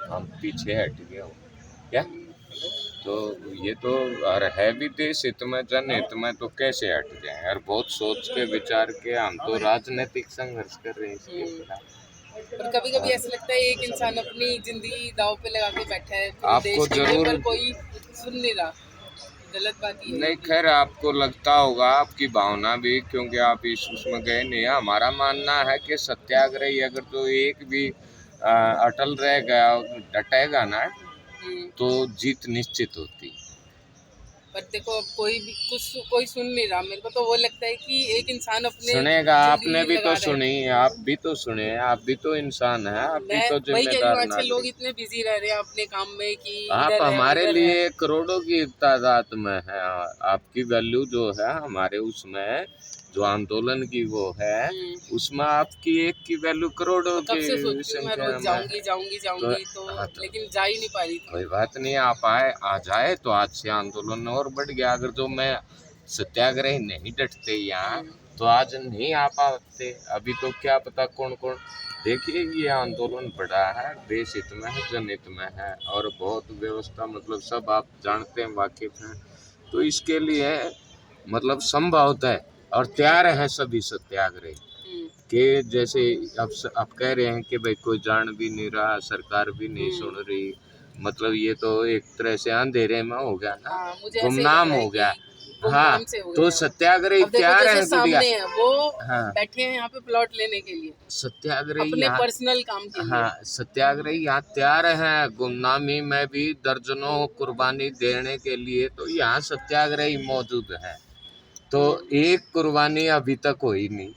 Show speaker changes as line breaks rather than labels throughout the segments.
हम पीछे हट गए हो क्या? तो ये तो और है भी देश हित में, जनहित में, तो कैसे हट जाए? और बहुत सोच के विचार के हम तो राजनीतिक संघर्ष कर रहे हैं इसके खिलाफ।
पर कभी कभी ऐसा लगता है एक इंसान अपनी जिंदगी दांव पे लगा के बैठा है पूरे
आपको
देश के लिए,
जरूर
पर कोई सुन नहीं रहा। गलत बात ये है
नहीं,
कि
खैर आपको लगता होगा, आपकी भावना भी, क्योंकि आप इस उसमें गए नहीं। हमारा मानना है कि सत्याग्रही अगर तो एक भी अटल रहेगा, डटेगा ना, तो जीत निश्चित होती।
पर देखो अब कोई सुन नहीं रहा। मेरे को तो वो लगता है कि एक इंसान अपने
सुनेगा, आपने
जिंदगी
भी तो
लगा रहा
सुनी,
है।
आप भी तो सुने, आप भी तो इंसान हैं, आप भी
मैं
तो
वही कह रही हूँ,
जिम्मेदार
आजकल लोग
नागरिक।
इतने बिजी रह रहे हैं अपने काम में कि
आप
इधर है
हमारे
उधर है।
लिए करोड़ों की तादाद में है। आपकी वैल्यू जो है हमारे उसमें, जो आंदोलन की वो है, उसमें आपकी एक की वैल्यू करोड़ों
कब
की
से सोच रही हूँ मैं
संख्या
रोज
में है।
जाऊंगी जाऊंगी
तो
जाऊंगी तो,
हाँ, तो
लेकिन जा ही नहीं पा रही
कोई
थी।
बात नहीं, आप आए, आ जाए तो आज से आंदोलन और बढ़ गया। अगर जो मैं सत्याग्रही नहीं डटते यहाँ, तो आज नहीं आ पाते। अभी तो क्या पता कौन कौन। देखिए, ये आंदोलन बड़ा है, देश हित में है, जनहित में है, और बहुत व्यवस्था, मतलब सब आप जानते हैं, वाकिफ हैं। तो इसके लिए मतलब संभवत है और तैयार हैं सभी सत्याग्रही के। जैसे अब कह रहे हैं कि भाई कोई जान भी नहीं रहा, सरकार भी नहीं सुन रही, मतलब ये तो एक तरह से अंधेरे में हो गया ना,
हाँ, मुझे ऐसे ही लग
गुमनाम
रहा है
हो गया।
कि
हाँ,
गुमनाम से हो
तो
गया है।
सत्याग्रही
अब देखो
तैयार
जैसे
हैं गुड़िया।
सामने है वो,
हाँ,
बैठे हैं यहाँ पे प्लॉट लेने के लिए
सत्याग्रही
अपने
यहाँ,
पर्सनल काम के लिए।
हाँ, सत्याग्रही यहाँ तैयार हैं गुमनामी में भी दर्जनों कुर्बानी देने के लिए। तो यहाँ सत्याग्रही मौजूद है। तो एक कुर्बानी अभी तक हुई नहीं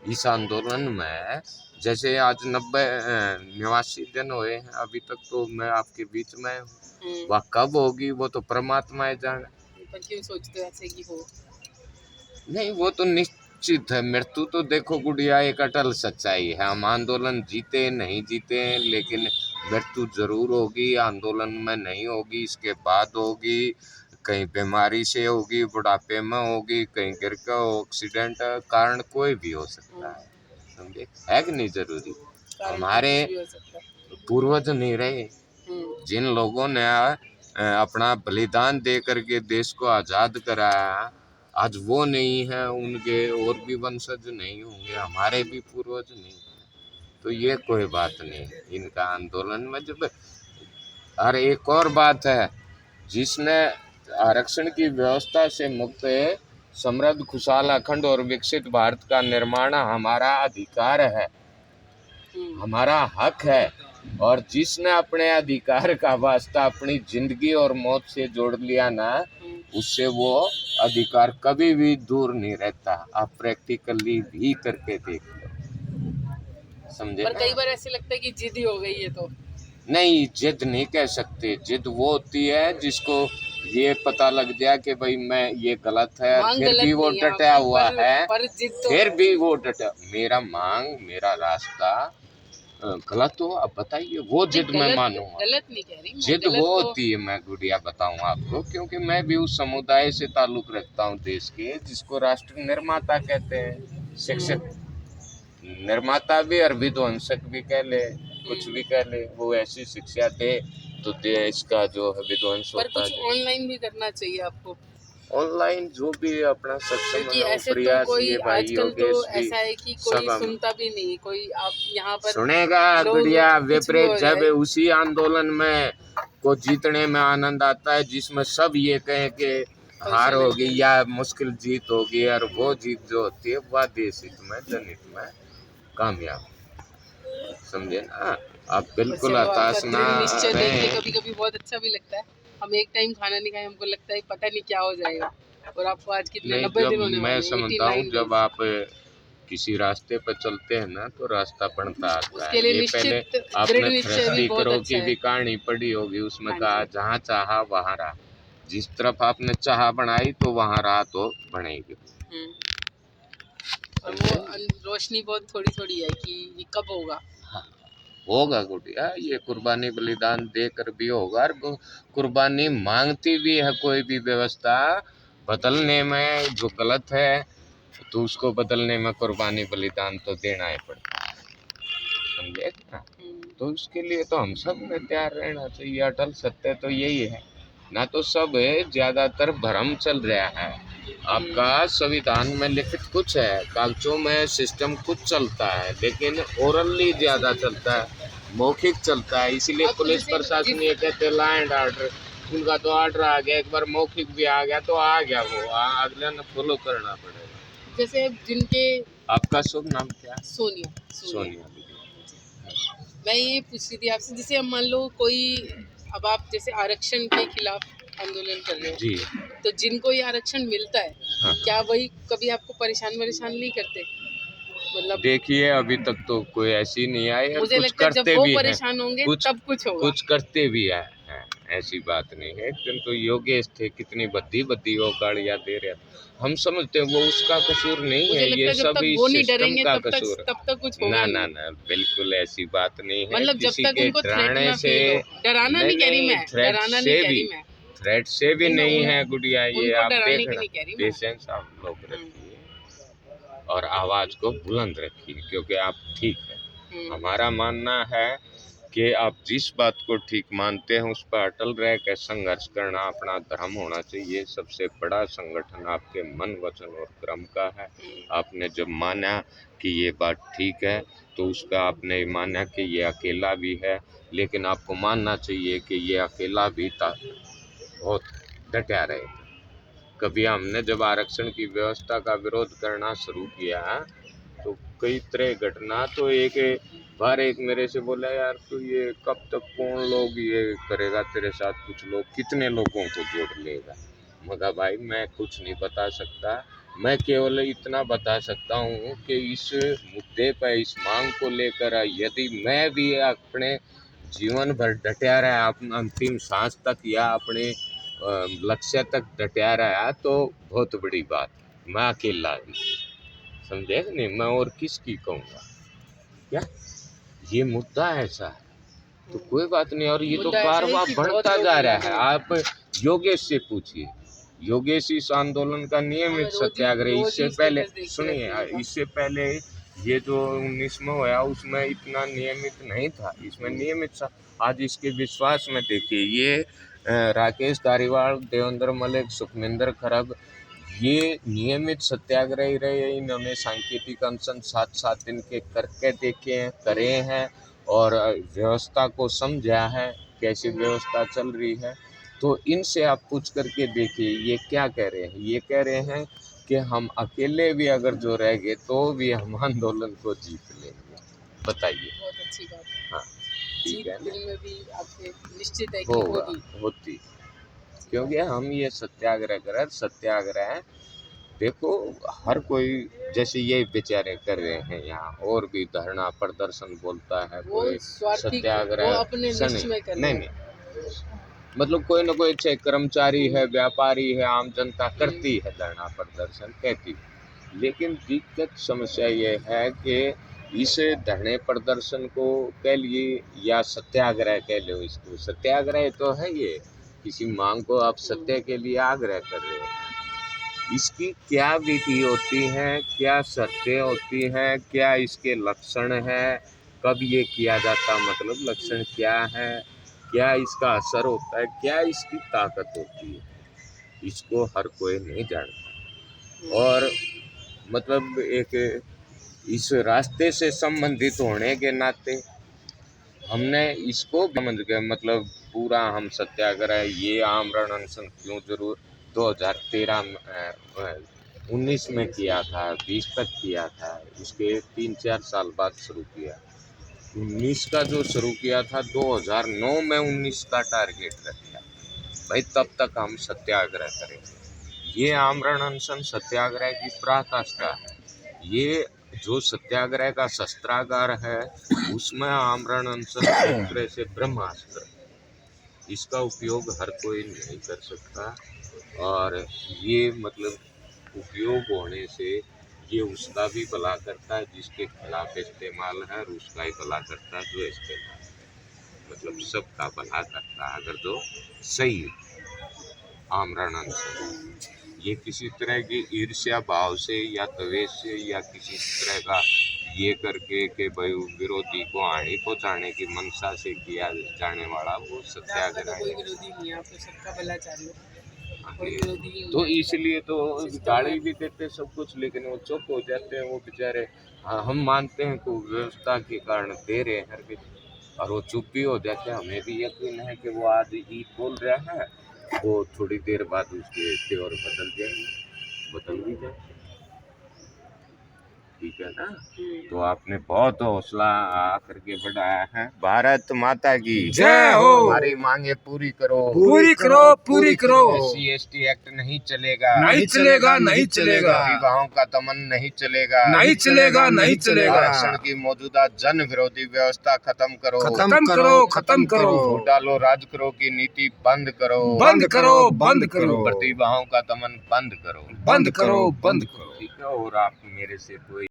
इस आंदोलन में। जैसे आज 89 दिन हुए हैं अभी तक, तो मैं आपके बीच में हूँ। वह कब होगी वो तो परमात्मा जाने।
पर क्यों सोचते हो ऐसे कि हो?
नहीं, वो तो निश्चित है। मृत्यु तो देखो गुड़िया एक अटल सच्चाई है। हम आंदोलन जीते नहीं जीते, लेकिन मृत्यु जरूर होगी। आंदोलन में नहीं होगी, इसके बाद होगी, कहीं बीमारी से होगी, बुढ़ापे में होगी, कहीं गिर का एक्सीडेंट, कारण कोई भी हो सकता है, समझे, है कि नहीं जरूरी?
कारण तो
हमारे
कुछ भी हो सकता है।
पूर्वज नहीं रहे, जिन लोगों ने अपना बलिदान दे करके देश को आज़ाद कराया, आज वो नहीं है, उनके और भी वंशज नहीं होंगे, हमारे भी पूर्वज नहीं। तो ये कोई बात नहीं इनका आंदोलन में जब। और एक और बात है, जिसने आरक्षण की व्यवस्था से मुक्त समृद्ध, खुशहाल, अखंड और विकसित भारत का निर्माण हमारा अधिकार है, हमारा हक है। और जिसने अपने अधिकार का वास्ता अपनी जिंदगी और मौत से जोड़ लिया ना, उससे वो अधिकार कभी भी दूर नहीं रहता। आप प्रैक्टिकली भी करके देख लो, समझे
पर
ना?
कई बार ऐसे लगता है कि जिद ही हो गई है तो।
नहीं, जिद नहीं कह सकते। जिद वो होती है जिसको ये पता लग गया कि भाई मैं ये गलत है,
मांग
फिर
गलत
भी वो
नहीं है
डटा
आपकी,
हुआ है,
पर जिद तो
फिर
है।
भी वो डटा। मेरा मांग, मेरा रास्ता गलत हो, अब बताइए, वो
नहीं,
जिद मैं
गलत
मानूंगा?
गलत नहीं कह रही मैं,
जिद वो
गलत तो
होती है, मैं गुड़िया बताऊं आपको, क्योंकि मैं भी उस समुदाय से ताल्लुक रखता हूं देश के, जिसको राष्ट्र निर्माता कहते हैं। शिक्षक निर्माता भी और विध्वंसक भी कह ले, कुछ भी कह ले, वो ऐसी शिक्षा दे तो देश का जो है विध्वंस
पर
होता
कुछ
है।
ऑनलाइन भी करना चाहिए आपको,
ऑनलाइन जो भी अपना सक्षम
क्योंकि
है,
ऐसे तो
प्रयास,
कोई
ये भाई
आजकल तो
योगेश भी,
ऐसा है कि कोई
सब हम
सुनता भी नहीं कोई। आप यहाँ पर
सुनेगा
लोग
गुड़िया।
कुछ भी
विपरीत
हो
जब
जाए।
उसी आंदोलन में को जीतने में आनंद आता है जिसमें सब ये कहें कि हार
फंक्शन
होगी
है।
या मुश्किल जीत होगी, और वो जीत जो होती है वह देश हित में, जनहित में कामयाब, समझे ना? आप
पर
बिल्कुल
चलो, आपका
हताश ना
दृढ़ निश्चय देख के
रहें।
कभी कभी बहुत अच्छा भी लगता है। हम एक टाइम खाना नहीं खाए, हमको लगता है पता नहीं क्या हो जाएगा। और आपको आज कितने
नहीं,
90
जब
दिन होने
मैं
वाले हैं,
समझता हूँ,
89
जब
डेज।
आप किसी रास्ते पर चलते हैं ना, तो रास्ता पड़ता आता
उसके
है।
लिए
ये पहले
निश्चित दृढ़
आपने
निश्चय भी
थ्रस्टी
बहुत
करो
अच्छा
की
है।
भी कहानी पढ़ी होगी, उसमें
हाँ
कहा
जी।
जहाँ चाहा वहाँ रहा। जिस तरफ आपने चाह बनाई तो वहाँ रहा तो बनेगी,
और वो
समझे?
रोशनी बहुत थोड़ी थोड़ी है कि ये कब होगा।
हाँ, होगा गुड़िया, ये कुर्बानी बलिदान देकर भी होगा। और कुर्बानी मांगती भी है कोई भी व्यवस्था बदलने में, जो गलत है तो उसको बदलने में कुर्बानी बलिदान तो देना ही पड़ता है, समझे ना? तो उसके लिए तो हम सब में तैयार रहना चाहिए। अटल सत्य तो यही है ना, तो सब है, ज्यादातर भ्रम चल रहा है। आपका संविधान में लिखित कुछ है, कागजों में सिस्टम कुछ चलता है, लेकिन ओरली ज्यादा चलता है, मौखिक चलता है। इसीलिए
अब
पुलिस
जैसे
प्रशासन ये कहते हैं लॉ एंड ऑर्डर, उनका तो ऑर्डर आ गया, एक बार मौखिक भी आ गया तो आ गया, वो अगले ने फॉलो करना पड़ेगा।
जैसे जिनके
आपका शुभ नाम क्या है?
सोनिया
सोनिया।
मैं ये पूछ रही थी आपसे, जैसे अब मान लो कोई, अब आप जैसे आरक्षण के खिलाफ आंदोलन कर रहे हो
जी
तो जिनको ये आरक्षण मिलता है,
हाँ।
क्या वही कभी आपको परेशान नहीं करते? मतलब
देखिए अभी तक तो कोई ऐसी नहीं आई, और
मुझे
कुछ
लगता है जब
करते
वो
भी हैं,
परेशान होंगे
कुछ
तब कुछ होगा।
कुछ करते भी हैं, ऐसी बात नहीं है। किंतु योगेश थे, कितनी बद्दी बद्दी वो गाड़ियाँ दे रहे हैं, हम समझते हैं वो उसका कसूर नहीं
मुझे
है,
लगता
ये
है जब
सब
तक
इस
वो नहीं
सिस्टम
डरेंगे
का
तब
कसूर है।
तक कुछ
ना
होगा
ना
नहीं।
ना, बिल्कुल ऐसी बात नहीं है।
मतलब जब
किसी
तक
के
उनको थ्रेट
डराने
ना
से,
फील हो, डराना नहीं कह रही मैं,
थ्रेट
डराना
से
नहीं कह
भी,
रही मैं,
थ्रेट से भी नहीं है
उन,
गुड़िया, ये
उनको
आप
डराने की
देखना।
नहीं कह रही मैं।
पेशेंस आप लोग रखिए और आवाज को बुलंद रखिए, क्योंकि आप ठीक है। हमारा मानना है कि आप जिस बात को ठीक मानते हैं उस पर अटल रह के संघर्ष करना अपना धर्म होना चाहिए। सबसे बड़ा संगठन आपके मन, वचन और कर्म का है। आपने जब माना कि ये बात ठीक है तो उस पर आपने माना कि ये अकेला भी है, लेकिन आपको मानना चाहिए कि ये अकेला भी था, बहुत डटा रहे। कभी हमने जब आरक्षण की व्यवस्था का विरोध करना शुरू किया तो कई तरह घटना, तो एक बार एक मेरे से बोला, यार तू ये कब तक, कौन लोग ये करेगा तेरे साथ, कुछ लोग कितने लोगों को जोड़ लेगा। मगर भाई मैं कुछ नहीं बता सकता, मैं केवल इतना बता सकता हूँ कि इस मुद्दे पर, इस मांग को लेकर यदि मैं भी अपने जीवन भर डटा रहा, अपना अंतिम सांस तक या अपने लक्ष्य तक डटा रहा, तो बहुत बड़ी बात। मैं अकेला भी, समझे नहीं, मैं और किसकी कहूँगा क्या, ये मुद्दा ऐसा है तो कोई बात नहीं। और ये तो
मुद्दा ऐसा है
कारवां
कि बहुत
बढ़ता
लोग
जा रहा
हैं,
है।
हाँ।
आप योगेश से पूछिए, योगेश इस आंदोलन का नियमित सत्याग्रह, इससे पहले सुनिए, इससे पहले ये जो 19 में हुआ उसमें इतना नियमित नहीं था, इसमें नियमित था। आज इसके विश्वास में देखिए, ये राकेश धारीवाल, देवेंद्र मलिक, सुखमिंदर खरब, ये नियमित सत्याग्रही रहे। इन्होंने सांकेतिक अनशन 7-7 दिन के करके देखे हैं, करे हैं, और व्यवस्था को समझा है कैसी व्यवस्था चल रही है। तो इनसे आप पूछ करके देखिए ये क्या कह रहे हैं। ये कह रहे हैं कि हम अकेले भी अगर जो रह गए तो भी हम आंदोलन को जीत लेंगे। बताइए।
बहुत अच्छी बात है।
हाँ ठीक है,
दिल में भी आपके निश्चित है कि
होगा,
होगी।
होती, क्योंकि हम ये सत्याग्रह करें। सत्याग्रह देखो, हर कोई जैसे ये बेचारे कर रहे हैं, यहाँ और भी धरना प्रदर्शन बोलता है, कोई सत्याग्रह,
वो अपने निश्चय में कर रहे हैं।
नहीं, मतलब कोई ना कोई, चाहे कर्मचारी है, व्यापारी है, आम जनता करती है धरना प्रदर्शन, कहती है। लेकिन दिक्कत समस्या ये है कि इस धरने प्रदर्शन को कह लिए या सत्याग्रह कह लो, इसको सत्याग्रह तो है, ये किसी मांग को आप सत्य के लिए आग्रह कर रहे हो। इसकी क्या विधि होती है, क्या शर्तें होती हैं, क्या इसके लक्षण है, कब ये किया जाता, मतलब लक्षण क्या है, क्या इसका असर होता है, क्या इसकी ताकत होती है, इसको हर कोई नहीं जानता। और मतलब एक इस रास्ते से संबंधित होने के नाते हमने इसको समझ गए, मतलब पूरा हम सत्याग्रह, ये आमरण अनशन क्यों जरूर 19 में किया था, 20 तक किया था, उसके 3-4 साल बाद शुरू किया। 19 का जो शुरू किया था 2009 में 19 का टारगेट रखा भाई, तब तक हम सत्याग्रह करेंगे। ये आमरण अनशन सत्याग्रह की पराकाष्ठा है। ये जो सत्याग्रह का शस्त्रागार है उसमें आमरण अनशन एक तरह से ब्रह्मास्त्र, इसका उपयोग हर कोई नहीं कर सकता। और ये मतलब उपयोग होने से ये उसका भी भला करता है जिसके खिलाफ इस्तेमाल है, और उसका ही भला करता है जो इस्तेमाल, मतलब सबका भला करता है अगर जो सही आमरण अनशन। ये किसी तरह की ईर्ष्या भाव से या द्वेष से या किसी तरह का ये करके कि भाई विरोधी को हानि पहुंचाने की मंशा से किया जाने वाला वो
आपका तो
सत्याग्रह
कोई
है।
विरोधी नहीं है, आप तो सबका भला चाह रहे हो, कोई
ये
विरोधी नहीं
तो
है।
इसलिए तो
सिस्टम
गाली
है।
भी देते सब कुछ, लेकिन वो चुप हो जाते हैं वो बेचारे। हाँ, हम मानते हैं कि वो व्यवस्था के कारण दे रहे हैं हर किसी, और वो चुप भी हो जाते हैं। हमें भी यकीन है कि वो आज ईद बोल रहा है, वो थोड़ी देर बाद उसके तेवर बदल जाएंगे, बदल भी जाए। ठीक है ना। तो आपने बहुत हौसला करके बढ़ाया है। भारत माता की
जय हो।
हमारी मांगे पूरी करो,
पूरी करो, पूरी करो।
SC/ST एक्ट नहीं चलेगा,
नहीं चलेगा, नहीं चलेगा,
प्रतिभाओं का दमन नहीं चलेगा,
नहीं चलेगा, नहीं चलेगा।
आरक्षण की मौजूदा जन विरोधी व्यवस्था खत्म करो,
खत्म करो, खत्म करो।
वोट डालो राज करो की नीति बंद करो,
बंद करो, बंद करो।
प्रतिभाओं का दमन बंद करो,
बंद करो, बंद करो।
ठीक है। और आप मेरे से कोई